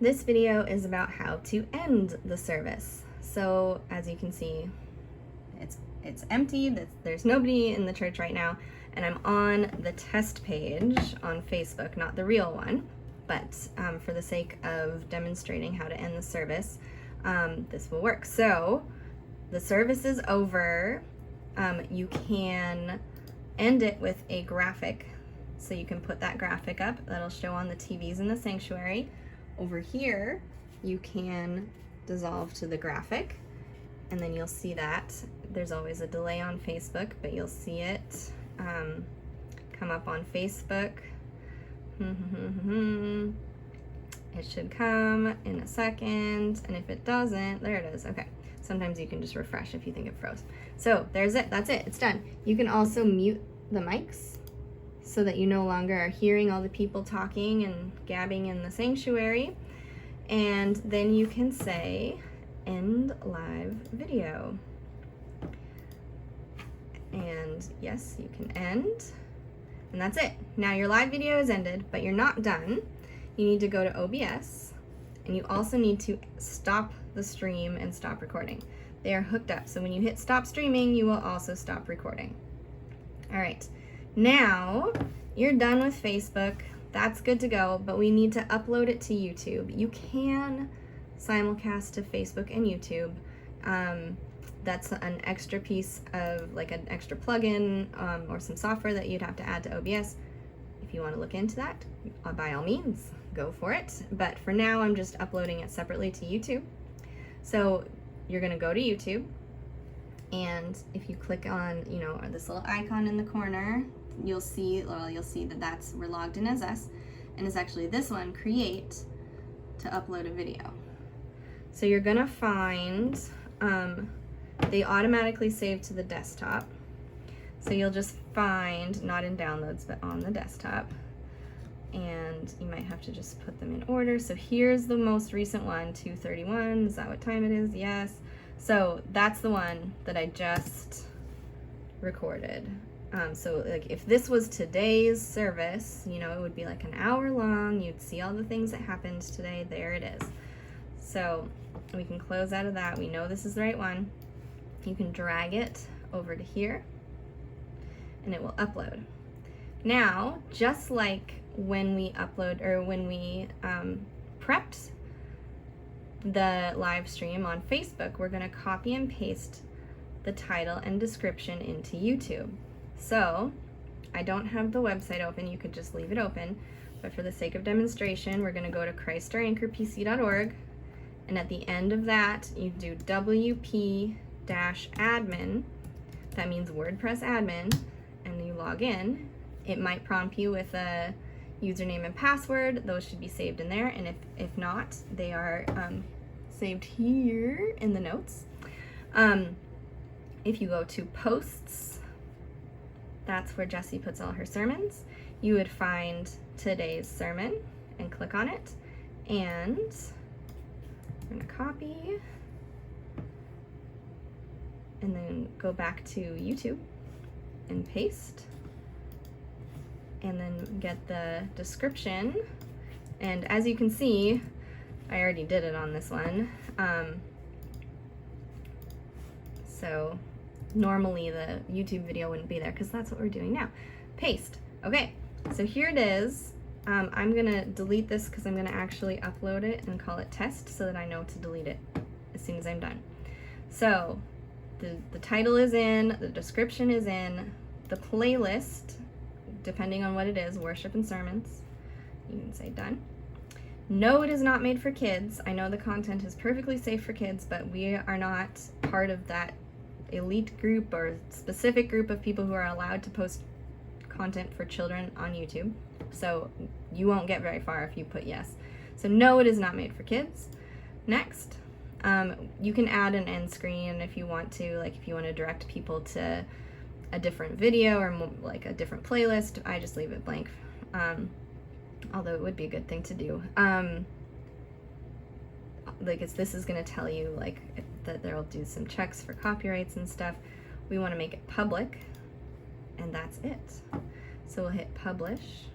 This video is about how to end the service. So as you can see, it's empty, there's nobody in the church right now, and I'm on the test page on Facebook, not the real one, but for the sake of demonstrating how to end the service, this will work. So the service is over. You can end it with a graphic. So you can put that graphic up, that'll show on the TVs in the sanctuary. Over here, you can dissolve to the graphic, and then you'll see that. There's always a delay on Facebook, but you'll see it come up on Facebook. It should come in a second, and if it doesn't, there it is. Okay, sometimes you can just refresh if you think it froze. So there's it, that's it, it's done. You can also mute the mics so that you no longer are hearing all the people talking and gabbing in the sanctuary. And then you can say, end live video. And yes, you can end. And that's it. Now your live video is ended, but you're not done. You need to go to OBS, and you also need to stop the stream and stop recording. They are hooked up, so when you hit stop streaming, you will also stop recording. All right, now you're done with Facebook. That's good to go, but we need to upload it to YouTube. You can simulcast to Facebook and YouTube. That's an extra piece of, like, an extra plugin or some software that you'd have to add to OBS. If you want to look into that, by all means, go for it. But for now, I'm just uploading it separately to YouTube. So you're going to go to YouTube, and if you click on, you know, this little icon in the corner, you'll see that we're logged in as us, and it's actually this one, create, to upload a video. So you're going to find they automatically save to the desktop. So you'll just find, not in downloads, but on the desktop. And you might have to just put them in order. So here's the most recent one, 2:31. Is that what time it is? Yes. So that's the one that I just recorded. So like if this was today's service, you know, it would be like an hour long. You'd see all the things that happened today. There it is. So we can close out of that. We know this is the right one. You can drag it over to here, and it will upload. Now, just like when we prepped the live stream on Facebook, we're going to copy and paste the title and description into YouTube. So I don't have the website open. You could just leave it open, but for the sake of demonstration, we're going to go to christoouranchorpc.org, and at the end of that, you do wp-admin. That means WordPress admin, and you log in. It might prompt you with a username and password. Those should be saved in there, and if not, they are saved here in the notes. If you go to posts, that's where Jessie puts all her sermons. You would find today's sermon and click on it, and I'm gonna copy and then go back to YouTube and paste, and then get the description. And as you can see, I already did it on this one. So normally the YouTube video wouldn't be there because that's what we're doing now. Paste. Okay, so here it is. I'm gonna delete this because I'm gonna actually upload it and call it test so that I know to delete it as soon as I'm done. So the title is in, the description is in, the playlist, depending on what it is, worship and sermons, you can say done. No, it is not made for kids. I know the content is perfectly safe for kids, but we are not part of that elite group or specific group of people who are allowed to post content for children on YouTube. So you won't get very far if you put yes. So no, it is not made for kids. Next, you can add an end screen if you want to, like if you want to direct people to a different video or like a different playlist. I just leave it blank, although it would be a good thing to do. Like this is going to tell you like that they'll do some checks for copyrights and stuff. We want to make it public, and that's it. So we'll hit publish,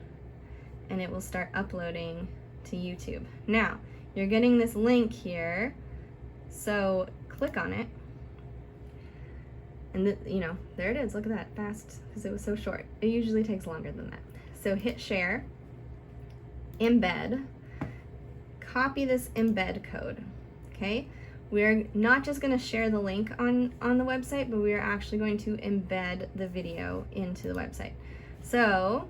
and it will start uploading to YouTube. Now, you're getting this link here, so click on it. And you know, there it is. Look at that, fast, because it was so short. It usually takes longer than that. So hit share, embed, copy this embed code, okay? We're not just going to share the link on the website, but we are actually going to embed the video into the website. So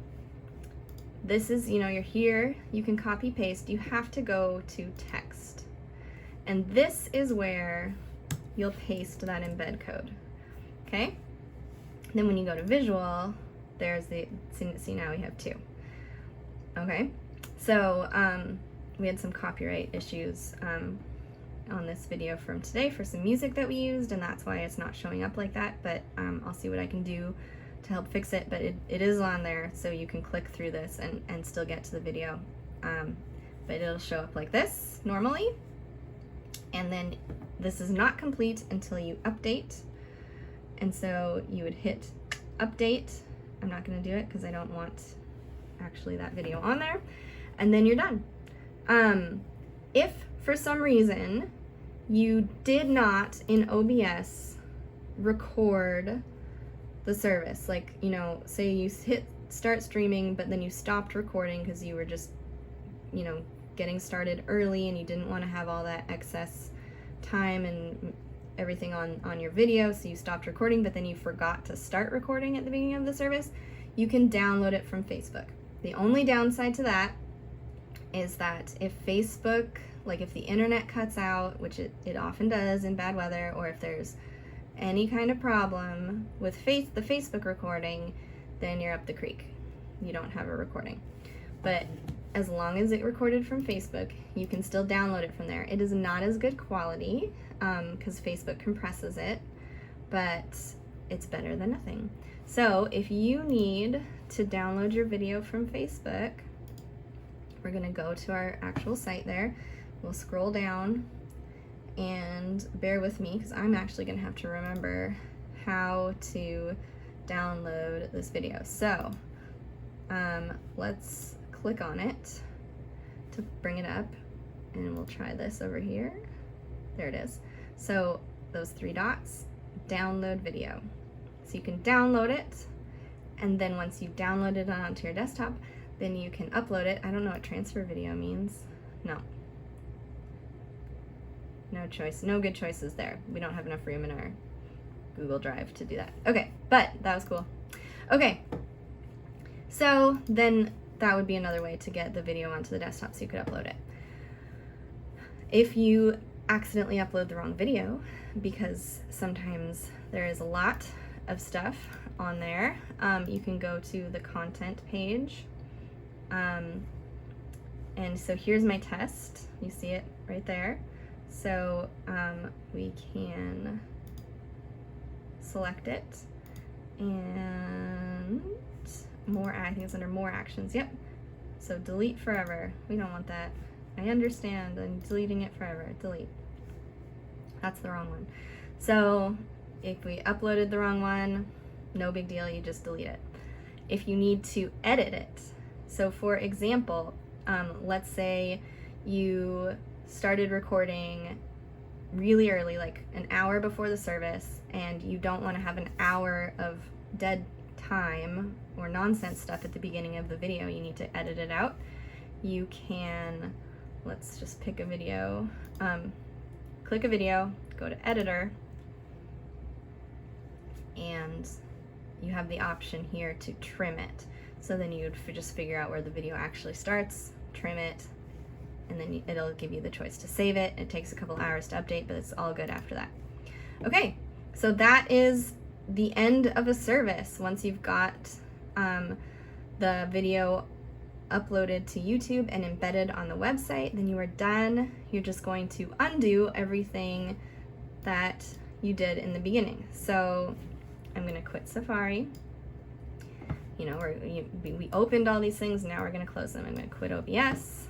this is, you know, you're here, you can copy paste, you have to go to text. And this is where you'll paste that embed code, okay? Then when you go to visual, there's the, see now we have two, okay? So we had some copyright issues on this video from today for some music that we used, and that's why it's not showing up like that, but I'll see what I can do to help fix it. But it is on there, so you can click through this and still get to the video, but it'll show up like this normally. And then this is not complete until you update, and so you would hit update. I'm not going to do it because I don't want actually that video on there, and then you're done. If for some reason you did not in OBS record the service, like, you know, say you hit start streaming but then you stopped recording because you were just, you know, getting started early and you didn't want to have all that excess time and everything on your video, so you stopped recording, but then you forgot to start recording at the beginning of the service, you can download it from Facebook. The only downside to that is that if Facebook, like if the internet cuts out, which it often does in bad weather, or if there's any kind of problem with the Facebook recording, then you're up the creek. You don't have a recording. But as long as it recorded from Facebook, you can still download it from there. It is not as good quality because Facebook compresses it, but it's better than nothing. So if you need to download your video from Facebook, we're gonna go to our actual site there. We'll scroll down, and bear with me because I'm actually gonna have to remember how to download this video. So let's click on it to bring it up, and we'll try this over here. There it is. So those three dots, download video. So you can download it, and then once you've downloaded it onto your desktop, then you can upload it. I don't know what transfer video means. No choice, no good choices there. We don't have enough room in our Google Drive to do that. Okay, but that was cool. Okay, so then that would be another way to get the video onto the desktop so you could upload it. If you accidentally upload the wrong video, because sometimes there is a lot of stuff on there, you can go to the content page. And so here's my test. You see it right there. So we can select it, and more, I think it's under more actions. Yep. So delete forever. We don't want that. I understand. I'm deleting it forever. Delete. That's the wrong one. So if we uploaded the wrong one, no big deal. You just delete it. If you need to edit it, so for example, let's say you started recording really early, like an hour before the service, and you don't want to have an hour of dead time or nonsense stuff at the beginning of the video. You need to edit it out. You can, let's just pick a video, click a video, go to editor, and you have the option here to trim it. So then you would just figure out where the video actually starts, trim it, and then it'll give you the choice to save it. It takes a couple hours to update, but it's all good after that. Okay, so that is the end of a service. Once you've got the video uploaded to YouTube and embedded on the website, then you are done. You're just going to undo everything that you did in the beginning. So I'm gonna quit Safari. You know, we opened all these things, now we're gonna close them. I'm gonna quit OBS,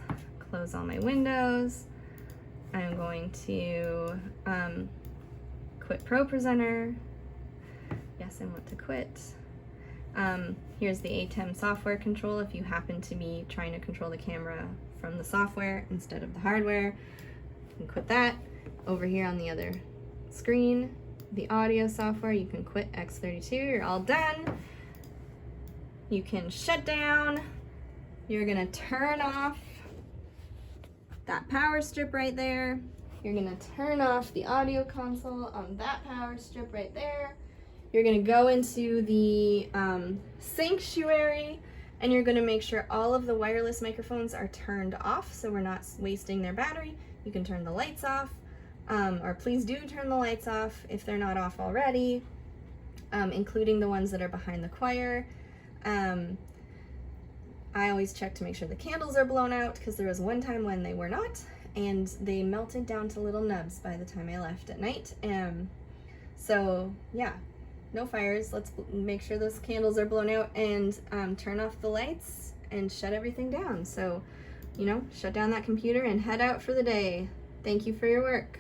close all my windows. I'm going to quit ProPresenter. Yes, I want to quit. Here's the ATEM software control if you happen to be trying to control the camera from the software instead of the hardware. You can quit that. Over here on the other screen, the audio software, you can quit X32. You're all done. You can shut down. You're gonna turn off that power strip right there. You're gonna turn off the audio console on that power strip right there. You're gonna go into the sanctuary, and you're gonna make sure all of the wireless microphones are turned off so we're not wasting their battery. You can turn the lights off, or please do turn the lights off if they're not off already, including the ones that are behind the choir. I always check to make sure the candles are blown out, because there was one time when they were not, and they melted down to little nubs by the time I left at night. So yeah, no fires. Let's make sure those candles are blown out, and turn off the lights and shut everything down. So, you know, shut down that computer and head out for the day. Thank you for your work.